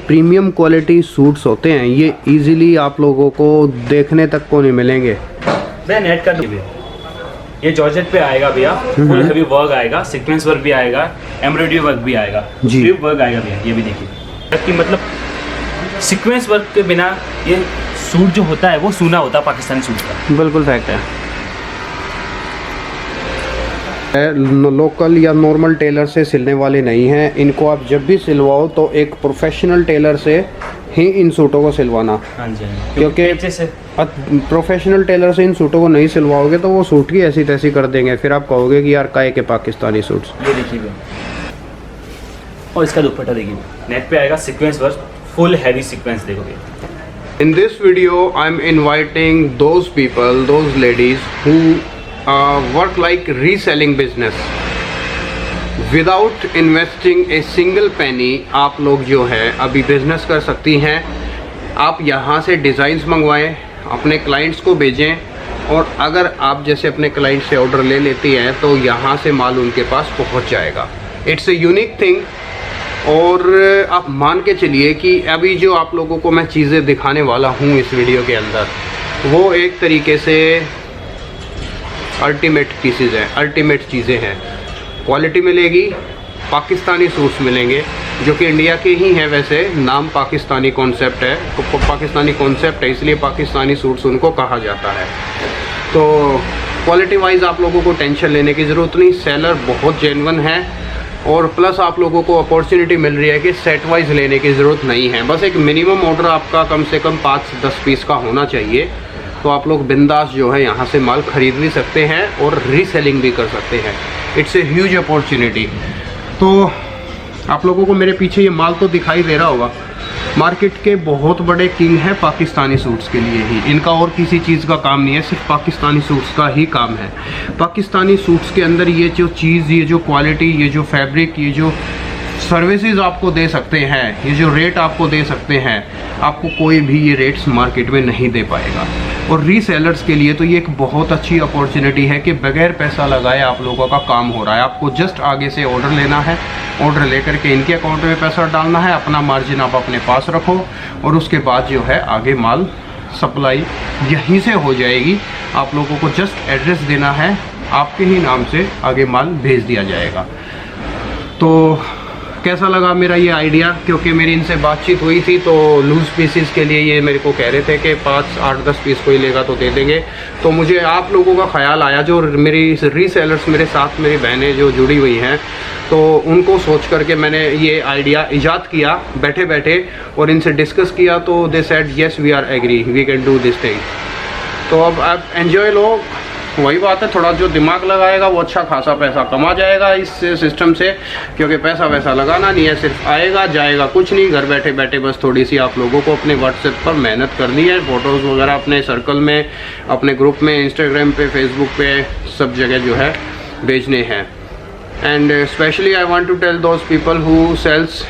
Premium quality suits होते हैं ये इजीली आप लोगों को देखने तक को नहीं मिलेंगे। भैया नेट का भैया ये जॉर्जेट पे आएगा भैया, फुल हेवी वर्क आएगा, सीक्वेंस वर्क भी आएगा, एम्ब्रॉयडरी वर्क भी आएगा, स्ट्रिप वर्क आएगा भैया। ये भी देखिए कि मतलब सीक्वेंस वर्क के बिना ये सूट जो होता है वो सूना होता है पाकिस्तानी सूट का। बिल्कुल फैक्ट है। लोकल या नॉर्मल टेलर से सिलने वाले नहीं हैं, इनको आप जब भी सिलवाओ तो एक प्रोफेशनल टेलर से ही इन सूटों को सिलवाना। हाँ जी, क्योंकि प्रोफेशनल टेलर से इन सूटों को नहीं सिलवाओगे तो वो सूट की ऐसी तैसी कर देंगे, फिर आप कहोगे कि यार काहे के पाकिस्तानी सूट्स। ये देखिए और इसका दुपट्टा देखिए, नेट पे आएगा sequence work, full heavy sequence देखोगे। In this video, I'm inviting those people, those ladies who work like reselling business. Without investing a single penny, आप लोग जो है अभी बिजनेस कर सकती हैं। आप यहाँ से डिज़ाइंस मंगवाएं, अपने क्लाइंट्स को भेजें और अगर आप जैसे अपने क्लाइंट से ऑर्डर ले लेती हैं तो यहाँ से माल उनके पास पहुँच जाएगा। It's a unique thing. और आप मान के चलिए कि अभी जो आप लोगों को मैं चीज़ें दिखाने वाला हूँ इस वीडियो के अंदर वो एक तरीके से अल्टीमेट पीसेज हैं, अल्टीमेट चीज़ें हैं। क्वालिटी मिलेगी, पाकिस्तानी सूट्स मिलेंगे जो कि इंडिया के ही हैं, वैसे नाम पाकिस्तानी कॉन्सेप्ट है तो पाकिस्तानी कॉन्सेप्ट है इसलिए पाकिस्तानी सूट्स उनको कहा जाता है। तो क्वालिटी वाइज आप लोगों को टेंशन लेने की ज़रूरत नहीं, सेलर बहुत जेन्युइन है और प्लस आप लोगों को अपॉर्चुनिटी मिल रही है कि सेट वाइज लेने की ज़रूरत नहीं है। बस एक मिनिमम ऑर्डर आपका कम से कम 5-10 पीस का होना चाहिए तो आप लोग बिंदास जो है यहाँ से माल ख़रीद भी सकते हैं और रीसेलिंग भी कर सकते हैं। It's a huge opportunity. तो आप लोगों को मेरे पीछे ये माल तो दिखाई दे रहा होगा, मार्केट के बहुत बड़े किंग हैं पाकिस्तानी सूट्स के लिए ही, इनका और किसी चीज़ का काम नहीं है, सिर्फ पाकिस्तानी सूट्स का ही काम है। पाकिस्तानी सूट्स के अंदर ये जो चीज़, ये जो क्वालिटी, ये जो फैब्रिक, ये जो सर्विसेज आपको दे सकते हैं, ये जो रेट आपको दे सकते हैं, आपको कोई भी ये रेट्स मार्केट में नहीं दे पाएगा। और रीसेलर्स के लिए तो ये एक बहुत अच्छी अपॉर्चुनिटी है कि बगैर पैसा लगाए आप लोगों का काम हो रहा है। आपको जस्ट आगे से ऑर्डर लेना है, ऑर्डर लेकर के इनके अकाउंट में पैसा डालना है, अपना मार्जिन आप अपने पास रखो और उसके बाद जो है आगे माल सप्लाई यहीं से हो जाएगी। आप लोगों को जस्ट एड्रेस देना है, आपके ही नाम से आगे माल भेज दिया जाएगा। तो कैसा लगा मेरा ये आइडिया? क्योंकि मेरी इनसे बातचीत हुई थी तो लूज़ पीसेस के लिए ये मेरे को कह रहे थे कि 5-8-10 पीस कोई लेगा तो दे देंगे। तो मुझे आप लोगों का ख्याल आया, जो मेरी रीसेलर्स मेरे साथ मेरी बहनें जो जुड़ी हुई हैं, तो उनको सोच करके मैंने ये आइडिया ईजाद किया बैठे बैठे और इनसे डिस्कस किया तो they said yes we are agree, we can do this thing. तो अब आप एंजॉय लो। वही बात है, थोड़ा जो दिमाग लगाएगा वो अच्छा खासा पैसा कमा जाएगा इस सिस्टम से, क्योंकि पैसा वैसा लगाना नहीं है, सिर्फ आएगा जाएगा कुछ नहीं। घर बैठे बैठे बस थोड़ी सी आप लोगों को अपने व्हाट्सएप पर मेहनत करनी है, फ़ोटोज़ वगैरह अपने सर्कल में, अपने ग्रुप में, इंस्टाग्राम पे, फेसबुक पे, सब जगह जो है भेजने हैं। And specially I want to tell those people who sells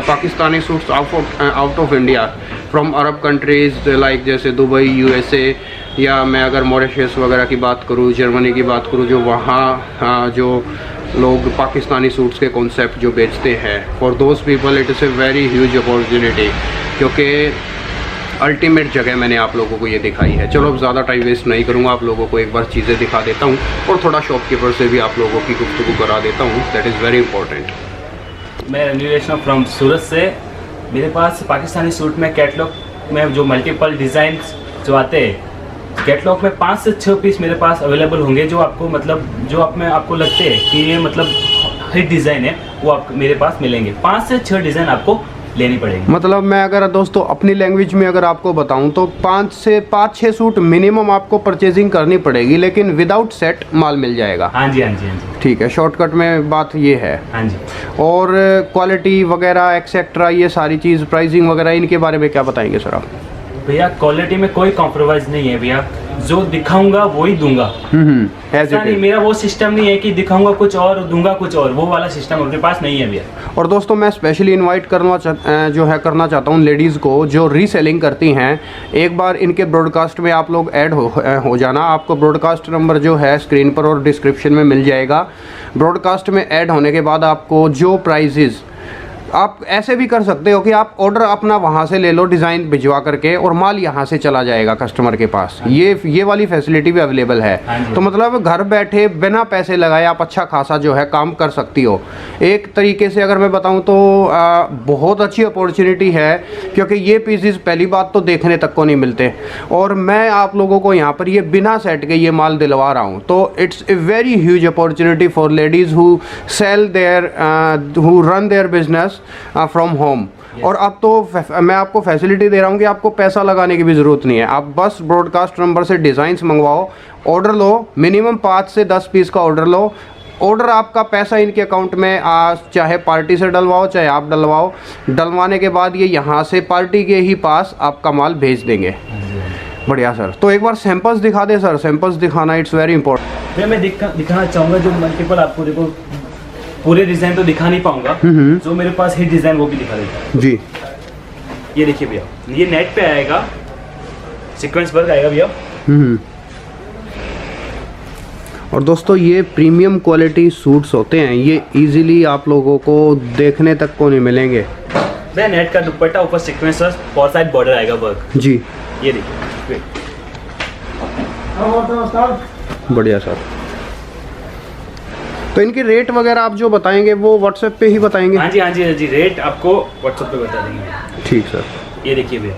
Pakistani suits out of India from Arab countries like जैसे दुबई, USA, या मैं अगर मॉरिशस वगैरह की बात करूँ, जर्मनी की बात करूँ, जो वहाँ जो लोग पाकिस्तानी सूट्स के कॉन्सेप्ट जो बेचते हैं, for those people it is a very huge opportunity, क्योंकि अल्टीमेट जगह मैंने आप लोगों को ये दिखाई है। चलो अब ज़्यादा टाइम वेस्ट नहीं करूँगा, आप लोगों को एक बार चीज़ें दिखा देता हूँ और थोड़ा शॉपकीपर से भी आप लोगों की गुफ्तगू करा देता हूँ, दैट इज़ वेरी इंपॉर्टेंट। मैं रणवीर फ्रॉम सूरत से। मेरे पास पाकिस्तानी सूट में कैटलॉग में जो मल्टीपल डिज़ाइन जो आते हैं, कैटलॉग में 5 से 6 पीस मेरे पास अवेलेबल होंगे जो आपको मतलब जो आप में आपको लगते हैं कि ये मतलब हिट डिज़ाइन है, वो आपको मेरे पास मिलेंगे। 5 से 6 डिज़ाइन आपको लेनी पड़ेगी। मतलब मैं अगर दोस्तों अपनी लैंग्वेज में अगर आपको बताऊं तो 5-6 सूट मिनिमम आपको परचेजिंग करनी पड़ेगी, लेकिन विदाउट सेट माल मिल जाएगा। हाँ जी, हाँ जी, हाँ जी, ठीक है, शॉर्टकट में बात ये है। हाँ जी। और क्वालिटी वगैरह एक्सेट्रा ये सारी चीज़, प्राइसिंग वगैरह, इनके बारे में क्या बताएंगे सर आप? भैया क्वालिटी में कोई कॉम्प्रोमाइज़ नहीं है भैया, जो दिखाऊंगा वही दूंगा। ऐसा नहीं, मेरा वो सिस्टम नहीं है कि दिखाऊंगा कुछ और दूंगा कुछ और, वो वाला सिस्टम अपने पास नहीं है भैया। और दोस्तों मैं स्पेशली इनवाइट करना चाहता हूँ लेडीज़ को जो रीसेलिंग करती हैं, एक बार इनके ब्रॉडकास्ट में आप लोग ऐड हो जाना। आपको ब्रॉडकास्ट नंबर जो है स्क्रीन पर और डिस्क्रिप्शन में मिल जाएगा। ब्रॉडकास्ट में ऐड होने के बाद आपको जो प्राइजेज़ आप ऐसे भी कर सकते हो कि आप ऑर्डर अपना वहाँ से ले लो डिज़ाइन भिजवा करके और माल यहाँ से चला जाएगा कस्टमर के पास। ये वाली फैसिलिटी भी अवेलेबल है। तो मतलब घर बैठे बिना पैसे लगाए आप अच्छा खासा जो है काम कर सकती हो। एक तरीके से अगर मैं बताऊँ तो बहुत अच्छी अपॉर्चुनिटी है, क्योंकि ये पीसेस पहली बात तो देखने तक को नहीं मिलते और मैं आप लोगों को यहाँ पर ये बिना सेट के ये माल दिलवा रहा हूँ। तो it's a very huge opportunity for ladies who sell their who run their business from home. और अब तो मैं आपको फैसिलिटी दे रहा हूँ कि आपको पैसा लगाने की भी ज़रूरत नहीं है। आप बस ब्रॉडकास्ट नंबर से डिज़ाइंस मंगवाओ, ऑर्डर लो, मिनिमम 5 से 10 पीस का ऑर्डर लो। ऑर्डर आपका पैसा इनके अकाउंट में चाहे पार्टी से डलवाओ चाहे आप डलवाओ, डलवाने के बाद ये यहाँ से पार्टी के ही पास आपका माल भेज देंगे। बढ़िया सर। तो एक बार सैंपल्स दिखा दे सर, सैंपल्स दिखाना इट्स वेरी इंपॉर्टेंट। मैं दिखाना चाहूँगा जो मल्टीपल आपको देखो, पूरे डिज़ाइन तो दिखा नहीं पाऊंगा, जो मेरे पास है डिज़ाइन वो भी दिखा देता जी। ये देखिए भैया, ये नेट पे आएगा, सीक्वेंस वर्क आएगा भैया। और दोस्तों ये प्रीमियम क्वालिटी सूट्स होते हैं, ये इजीली आप लोगों को देखने तक को नहीं मिलेंगे। भैया नेट का दुपट्टा, ऊपर सीक्वेंस और साइड बॉर्डर आएगा वर्क जी। ये देखिए, बढ़िया सर। तो इनके रेट वगैरह आप जो बताएंगे वो व्हाट्सएप पे ही बताएंगे? हाँ जी, रेट आपको व्हाट्सएप पे बता देंगे। ठीक सर। ये देखिए भैया,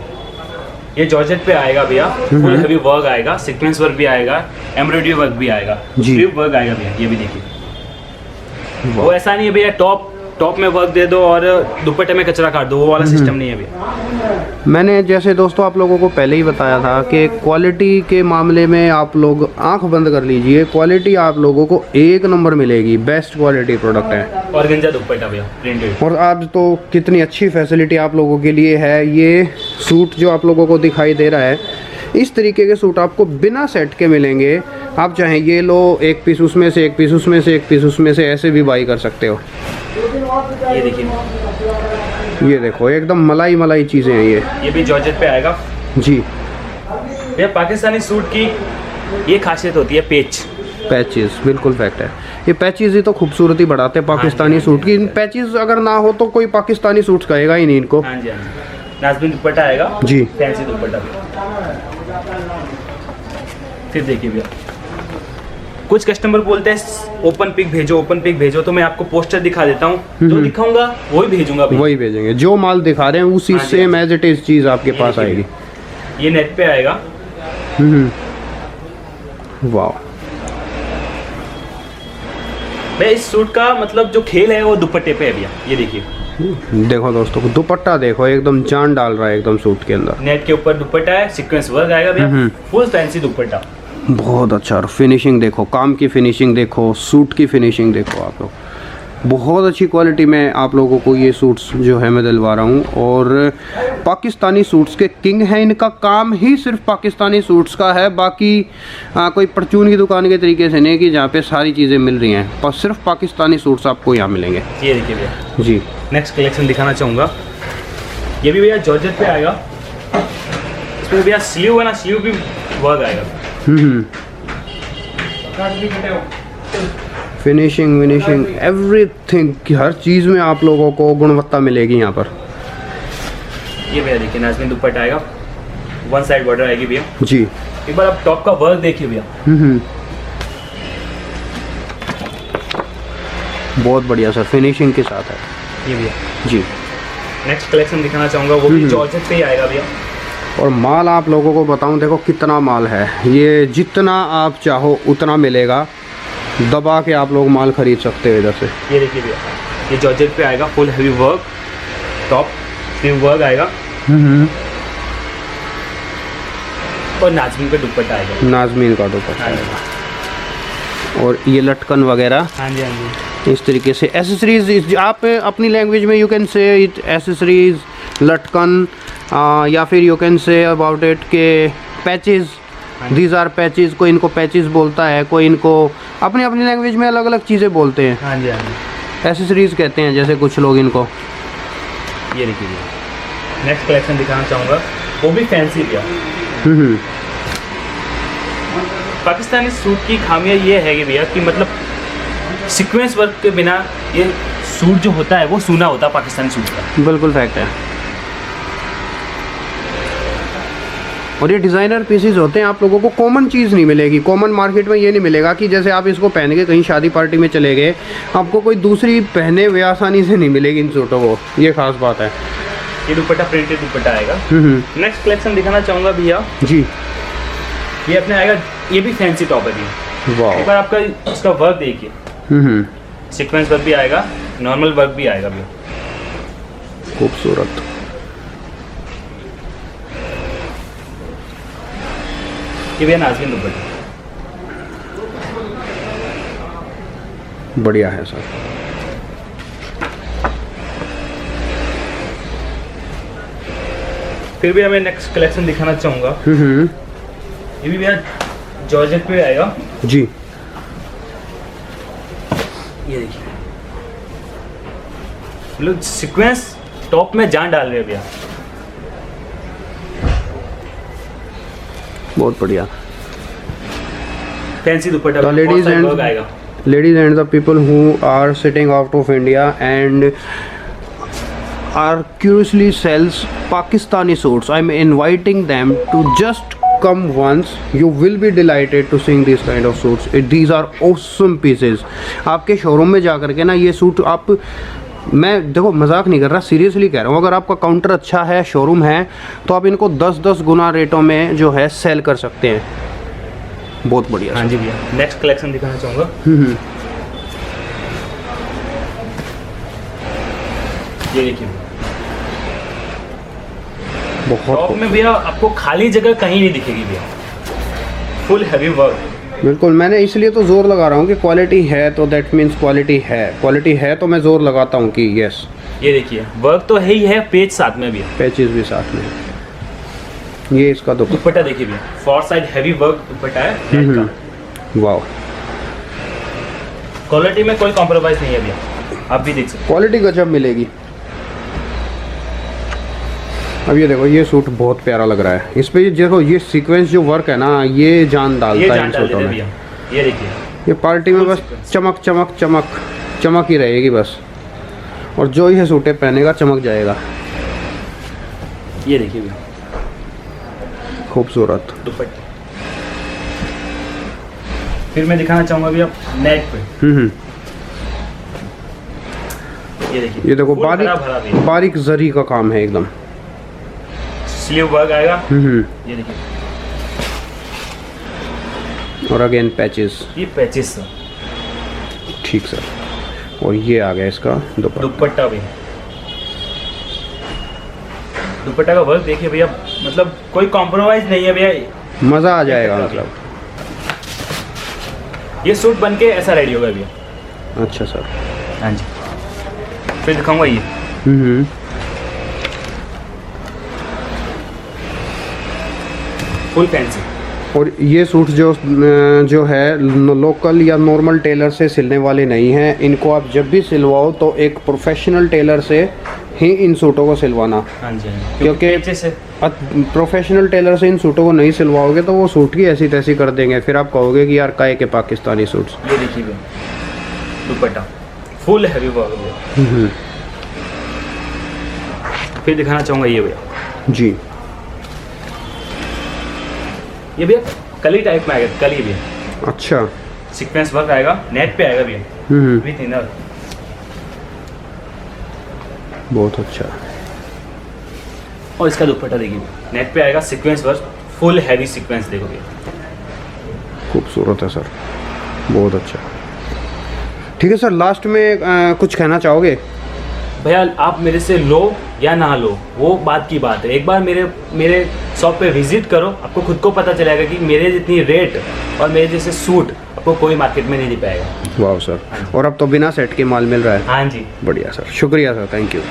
ये जॉर्जेट पे आएगा भैया, फुल हेवी वर्क आएगा, सीक्वेंस वर्क भी आएगा, एम्ब्रॉयडरी वर्क भी आएगा, स्ट्रिप वर्क आएगा भैया। ये भी देखिए, वो ऐसा नहीं है भैया टॉप में वर्क दे दो और दुपट्टे में कचरा काट दो, वो वाला सिस्टम नहीं है भैया। मैंने जैसे दोस्तों आप लोगों को पहले ही बताया था कि क्वालिटी के मामले में आप लोग आंख बंद कर लीजिए, क्वालिटी आप लोगों को एक नंबर मिलेगी, बेस्ट क्वालिटी प्रोडक्ट है। और गंजा दुपट्टा भैया प्रिंटेड। और आज तो कितनी अच्छी फैसिलिटी आप लोगों के लिए है। ये सूट जो आप लोगों को दिखाई दे रहा है, इस तरीके के सूट आपको बिना सेट के मिलेंगे। आप चाहें ये लो, एक पीस उसमें से, एक पीस उसमें से, एक पीस उसमें से, ऐसे भी बाई कर सकते हो। ये देखिए, ये देखो एकदम मलाई चीज़ें हैं ये भी जॉर्जेट पे आएगा जी। भैया पाकिस्तानी सूट की ये खासियत होती है पैचेस, बिल्कुल फैक्ट है। ये पैचेस ही तो खूबसूरती बढ़ाते हैं पाकिस्तानी सूट की। इन पैचेस अगर ना हो तो कोई पाकिस्तानी सूट कहेगा ही नहीं इनको। हाँ जी। नाज़मीन दुपट्टा आएगा जी, फैंसी दुपट्टा। फिर देखिए भैया, कुछ कस्टमर बोलते हैं ओपन पिक भेजो, तो मैं आपको पोस्टर दिखा देता हूँ, जो दिखाऊंगा वही भेजूंगा भैया। वही भेजेंगे, जो माल दिखा रहे हैं उसी सेम एज इट इज चीज़ आपके पास आएगी। ये नेट पे आएगा। वाह भैया, इस सूट का मतलब जो खेल है वो दुपट्टे पे है भैया। ये देखिए, देखो दोस्तों, दुपट्टा देखो, एकदम जान डाल रहा है एकदम सूट के अंदर। नेट के ऊपर दुपट्टा है, सीक्वेंस वर्क आएगा भैया, फुल फैंसी दुपट्टा। बहुत अच्छा। और फिनिशिंग देखो, काम की फिनिशिंग देखो, सूट की फिनिशिंग देखो आप लोग। बहुत अच्छी क्वालिटी में आप लोगों को ये सूट्स जो है मैं दिलवा रहा हूँ। और पाकिस्तानी सूट्स के किंग हैं, इनका काम ही सिर्फ पाकिस्तानी सूट्स का है। बाकी कोई परचून की दुकान के तरीके से नहीं कि जहाँ पे सारी चीज़ें मिल रही हैं, पर सिर्फ पाकिस्तानी सूट्स आपको यहाँ मिलेंगे। ये देखिए भैया जी, नेक्स्ट कलेक्शन दिखाना चाहूँगा। ये भी भैया जॉर्जेट पे आएगा। इसमें भैया स्लीव है ना, स्लीव भी वर्क आएगा। फिनिशिंग एवरीथिंग, हर चीज़ में आप लोगों को गुणवत्ता मिलेगी यहाँ पर। ये भैया देखिए, नाज़मीन दुपट्टा आएगा, वन साइड बॉर्डर आएगी भैया जी। एक बार आप टॉप का वर्क देखिए भैया। बहुत बढ़िया सर, फिनिशिंग के साथ है ये भैया जी। नेक्स्ट कलेक्शन दिखाना चाहूँगा, वो भी जॉर्जेट पे ही आएगा भैया। और माल आप लोगों को बताऊं, देखो कितना माल है। ये जितना आप चाहो उतना मिलेगा, दबा के आप लोग माल खरीद सकते हो इधर से। ये देखिए भैया, ये जॉर्जेट पे आएगा, full heavy work, top sleeve work आएगा और नाज़मीन पे दुपट्टा आएगा, नाज़मीन का दुपट्टा। और ये लटकन वगैरह, हाँ जी इस तरीके से एसेसरीज, आप अपनी लैंग्वेज में you can say it accessories, लटकन, या फिर you can say about it के पैचेस, दीज आर पैचेस। कोई इनको पैचेस बोलता है, कोई इनको अपनी अपनी लैंग्वेज में अलग अलग चीज़ें बोलते हैं। हाँ जी एसेसरीज कहते हैं जैसे कुछ लोग इनको। ये देखिए, नेक्स्ट कलेक्शन दिखाना चाहूँगा, वो भी फैंसी भैया। पाकिस्तानी सूट की खामियां ये है कि भैया कि मतलब सीक्वेंस वर्क के बिना ये सूट जो होता है वो सूना होता है पाकिस्तानी सूट का। बिल्कुल फैक्ट है। और ये डिज़ाइनर पीसेस होते हैं, आप लोगों को कॉमन चीज़ नहीं मिलेगी। कॉमन मार्केट में ये नहीं मिलेगा कि जैसे आप इसको पहन के कहीं शादी पार्टी में चले गए, आपको कोई दूसरी पहने हुए आसानी से नहीं मिलेगी इन सूटों को, ये खास बात है। ये दुपट्टा प्रिंटेड दुपट्टा आएगा। नेक्स्ट कलेक्शन दिखाना चाहूँगा भैया जी। ये अपने आएगा, ये भी फैंसी टॉप है भैया। वाह। एक बार आपका इसका वर्क देखिए, सीक्वेंस वर्क भी आएगा, नॉर्मल वर्क भी आएगा भैया। खूबसूरत। ये भैया नाज़मीन दुपट्टा, बढ़िया है सर। फिर भी हमें नेक्स्ट कलेक्शन दिखाना चाहूँगा। ये भी भैया जॉर्जेट पे आएगा जी। ये देखिए, मतलब सीक्वेंस टॉप में जान डाल रहे हैं भैया। बहुत बढ़िया। फैंसी दुपट्टा, तो ladies and the people who are sitting out of India and are curiously sells Pakistani suits, I'm inviting them to just come once. You will be delighted to seeing these kind of suits. These are awesome pieces. आपके showroom में जा करके ना ये suit आप, मैं देखो मजाक नहीं कर रहा, सीरियसली कह रहा हूँ, अगर आपका काउंटर अच्छा है, शोरूम है, तो आप इनको 10-10 गुना रेटों में जो है सेल कर सकते हैं। बहुत बढ़िया। हाँ जी भैया, नेक्स्ट कलेक्शन दिखाना चाहूँगा। ये देखिए, बहुत टॉप में भैया आपको खाली जगह कहीं नहीं दिखेगी भैया, फुल हैवी वर्क। बिल्कुल, मैंने इसलिए तो जोर लगा रहा हूँ कि क्वालिटी है तो दैट मीन्स क्वालिटी है। क्वालिटी है तो मैं जोर लगाता हूँ कि यस। ये देखिए, वर्क तो है ही है, पेज साथ में भी है, पैचेस भी साथ में है। ये इसका दुपट्टा देखिए भैया, फोर साइड हैवी वर्क दुपट्टा है नेट का। वाह, क्वालिटी में कोई कॉम्प्रोमाइज नहीं है भैया, आप भी देख सकते क्वालिटी गजब मिलेगी। अब ये देखो, ये सूट बहुत प्यारा लग रहा है। इस पे देखो, ये सीक्वेंस जो वर्क है ना, ये जान डालता है इन सूटों में। ये देखिए, ये पार्टी में बस चमक चमक चमक चमक ही रहेगी बस, और जो ये सूटे पहनेगा चमक जाएगा। ये देखिए भैया, खूबसूरत दुपट्टा। फिर मैं दिखाना चाहूँगा भैया नेक पे। ये देखिए, ये देखो, बारीक बारीक जरी का काम है एकदम। स्लीव वर्क आएगा। ये देखिए, और अगेन पैचेस। ये पैचेस सर, ठीक सर। और ये आ गया इसका दुपट्टा भी। दुपट्टा का वर्क देखिए भैया, मतलब कोई कॉम्प्रोमाइज नहीं है भैया, मज़ा आ जाएगा मतलब। ये सूट बन के ऐसा रेडी होगा भैया। अच्छा सर। हाँ जी, फिर दिखाऊंगा ये। Full fancy. और ये सूट जो है लोकल या नॉर्मल टेलर से सिलने वाले नहीं हैं। इनको आप जब भी सिलवाओ तो एक प्रोफेशनल टेलर से ही इन सूटों को सिलवाना। हाँ जी, क्योंकि प्रोफेशनल टेलर से इन सूटों को नहीं सिलवाओगे तो वो सूट की ऐसी तैसी कर देंगे, फिर आप कहोगे कि यार काहे के पाकिस्तानी सूट्स। ये देखिए दुपट्टा फुल हैवी वर्क। फिर दिखाना चाहूँगा ये भैया जी, ये भैया कली टाइप में आएगा, कली भी। अच्छा, सीक्वेंस वर्क आएगा, नेट पे आएगा भैया, विथ इनर। बहुत अच्छा। और इसका दुपट्टा देखिए, नेट पे आएगा, sequence work, full heavy sequence देखो भैया। खूबसूरत है सर, बहुत अच्छा। ठीक है सर, लास्ट में कुछ कहना चाहोगे? भैया आप मेरे से लो या ना लो वो बात की बात है, एक बार मेरे शॉप पे विजिट करो, आपको खुद को पता चलेगा कि मेरे जितनी रेट और मेरे जैसे सूट आपको कोई मार्केट में नहीं दे पाएगा। वाह सर, और अब तो बिना सेट के माल मिल रहा है। हाँ जी, बढ़िया सर, शुक्रिया सर, थैंक यू।